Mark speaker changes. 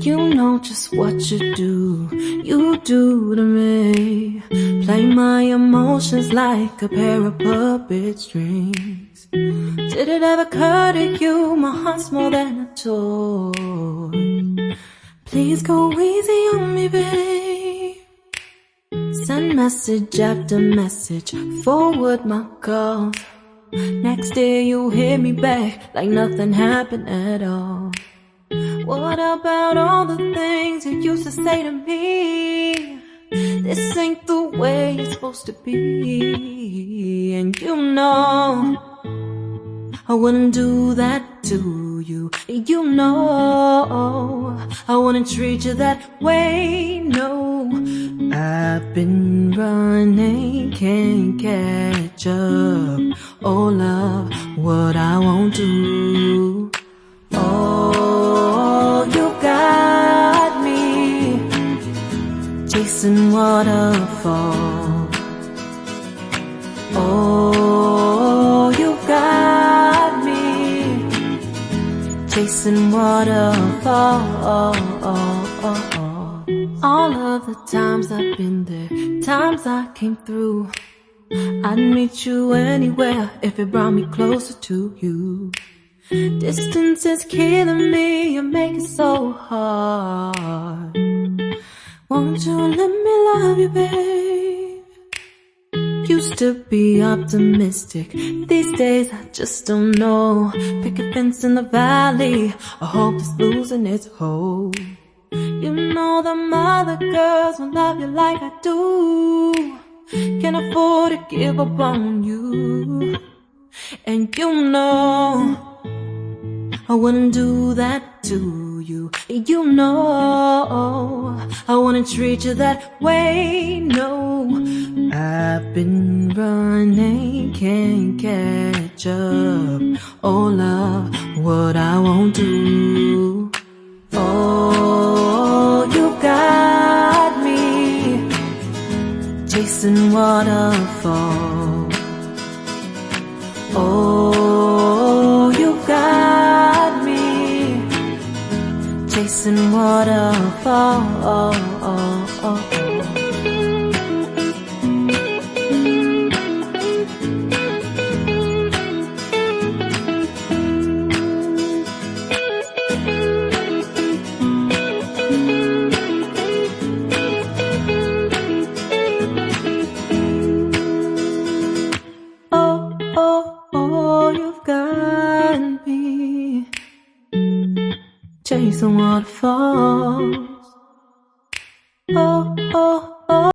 Speaker 1: You know just what you do to me. Play my emotions like a pair of puppet strings. Did it ever occur to you my heart's more than a toy? Please go easy on me, babe. Send message after message, forward my calls. Next day you hit me back like nothing happened at all. What about all the things you used to say to me? This ain't the way it's supposed to be. And you know I wouldn't do that to you. You know I wouldn't treat you that way, no. I've been running, can't catch up. Oh love, what I won't do. Oh, you got me chasing waterfalls. Oh, you got me chasing waterfalls. All of the times I've been there, times I came through, I'd meet you anywhere if it brought me closer to you. Distance is killing me, you make it so hard. Won't you let me love you, babe? Used to be optimistic, these days I just don't know. Pick a fence in the valley, I hope it's losing its hold. You know them other girls won't love you like I do. Can't afford to give up on you. And you know I wouldn't do that to you. You know I wouldn't treat you that way, no. I've been running, can't catch up. Oh love, what I won't do. Oh, you got me chasing waterfalls. Oh, you got me chasing waterfalls. Chasing waterfalls. Oh, oh.